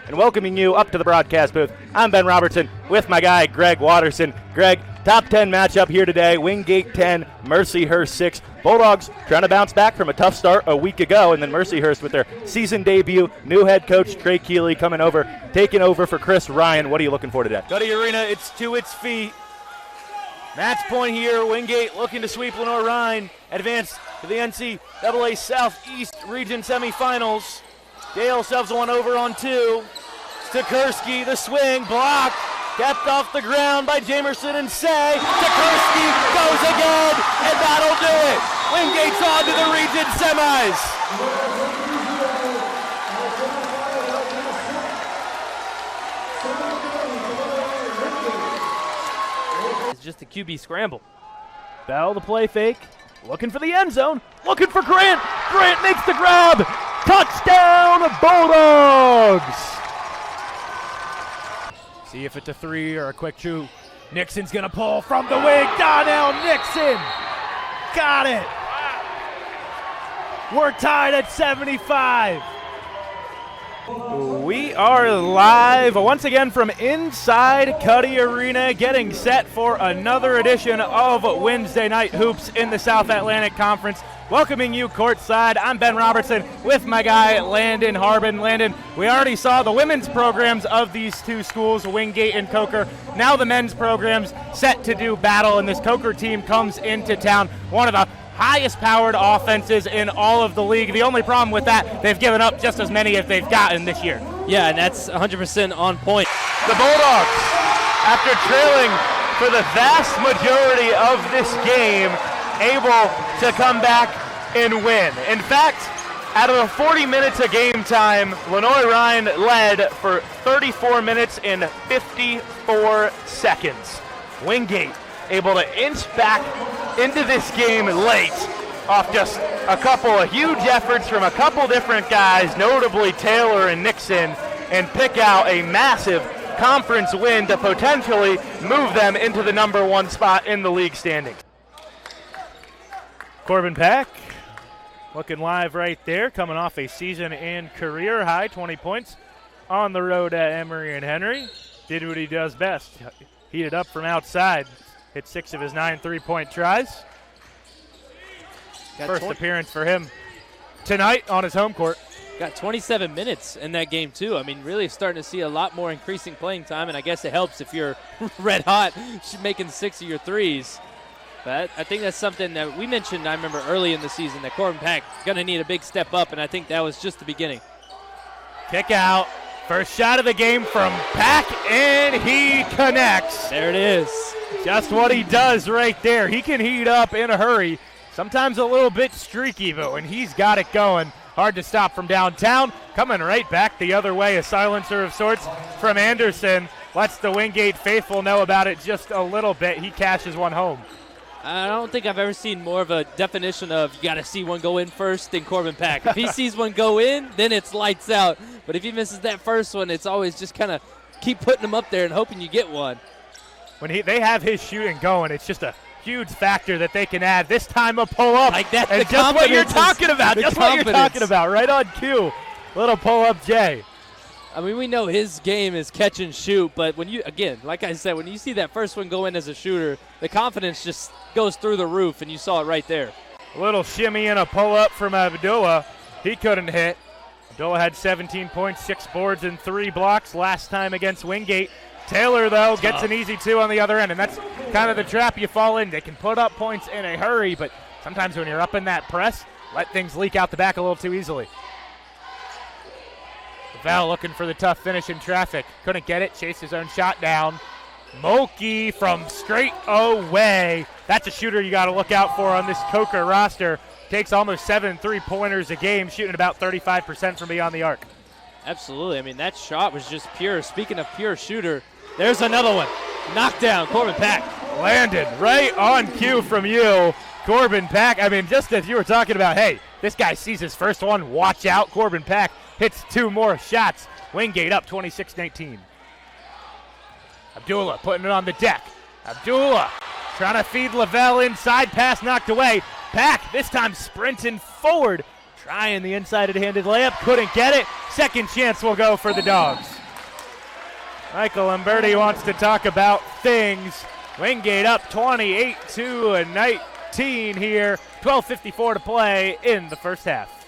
and welcoming you up to the broadcast booth. I'm Ben Robertson with my guy Greg Watterson. Greg, top 10 matchup here today. Wingate 10, Mercyhurst 6. Bulldogs trying to bounce back from a tough start a week ago, and then Mercyhurst with their season debut. New head coach Trey Keeley coming over, taking over for Chris Ryan. What are you looking for today? Cuddy Arena, it's to its feet. Match point here. Wingate looking to sweep Lenore Rhine. Advance to the NCAA Southeast Region semifinals. Dale shoves one over on 2. Stakursky, the swing, blocked. Kept off the ground by Jamerson and Say. Stakursky goes again, and that'll do it. Wingate's on to the region semis. It's just a QB scramble. Bell the play fake, looking for the end zone, looking for Grant. Grant makes the grab. Touchdown, Bulldogs! See if it's a 3 or a quick 2. Nixon's gonna pull from the wing. Donnell Nixon got it. We're tied at 75. We are live once again from inside Cuddy Arena, getting set for another edition of Wednesday Night Hoops in the South Atlantic Conference. Welcoming you courtside, I'm Ben Robertson with my guy Landon Harbin. Landon, we already saw the women's programs of these two schools, Wingate and Coker. Now the men's programs set to do battle, and this Coker team comes into town. One of the highest powered offenses in all of the league. The only problem with that, they've given up just as many as they've gotten this year. Yeah, and that's 100% on point. The Bulldogs, after trailing for the vast majority of this game, able to come back and win. In fact, out of the 40 minutes of game time, Lenore Rhine led for 34 minutes and 54 seconds. Wingate able to inch back into this game late off just a couple of huge efforts from a couple different guys, notably Taylor and Nixon, and pick out a massive conference win to potentially move them into the number 1 spot in the league standings. Corbin Pack looking live right there, coming off a season and career high 20 points on the road at Emory and Henry. Did what he does best, heated up from outside, hit 6 of his 9 3-point tries. First appearance for him tonight on his home court. Got 27 minutes in that game too. I mean, really starting to see a lot more increasing playing time, and I guess it helps if you're red hot making 6 of your threes. But I think that's something that we mentioned, I remember early in the season, that Corbin Pack going to need a big step up, and I think that was just the beginning. Kick out. First shot of the game from Pack, and he connects. There it is. Just what he does right there. He can heat up in a hurry. Sometimes a little bit streaky, but when he's got it going, hard to stop from downtown. Coming right back the other way, a silencer of sorts from Anderson. Lets the Wingate faithful know about it just a little bit. He cashes one home. I don't think I've ever seen more of a definition of you got to see one go in first than Corbin Pack. If he sees one go in, then it's lights out. But if he misses that first one, it's always just kind of keep putting them up there and hoping you get one. When they have his shooting going, it's just a huge factor that they can add. This time a pull-up. Like that's and the just what you're talking about. Just what you're talking about. Right on cue. Little pull-up Jay. I mean, we know his game is catch and shoot, but when you, again, like I said, when you see that first one go in as a shooter, the confidence just goes through the roof, and you saw it right there. A little shimmy and a pull-up from Abdullah. He couldn't hit. Abdullah had 17 points, 6 boards, and 3 blocks last time against Wingate. Taylor, though, gets an easy 2 on the other end, and that's kind of the trap you fall in. They can put up points in a hurry, but sometimes when you're up in that press, let things leak out the back a little too easily. Val looking for the tough finish in traffic. Couldn't get it. Chased his own shot down. Mulkey from straight away. That's a shooter you got to look out for on this Coker roster. Takes almost 7 3-pointers a game, shooting about 35% from beyond the arc. Absolutely. I mean, that shot was just pure. Speaking of pure shooter, there's another one. Knockdown, Corbin Pack. Landed right on cue from you, Corbin Pack. I mean, just as you were talking about, hey, this guy sees his first one. Watch out. Corbin Pack hits 2 more shots. Wingate up 26-19. Abdullah putting it on the deck. Abdullah trying to feed Lavelle inside. Pass knocked away. Pack this time sprinting forward. Trying the inside-handed layup. Couldn't get it. Second chance will go for the Dogs. Michael Lamberti wants to talk about things. Wingate up 28-19 here. 12:54 to play in the first half.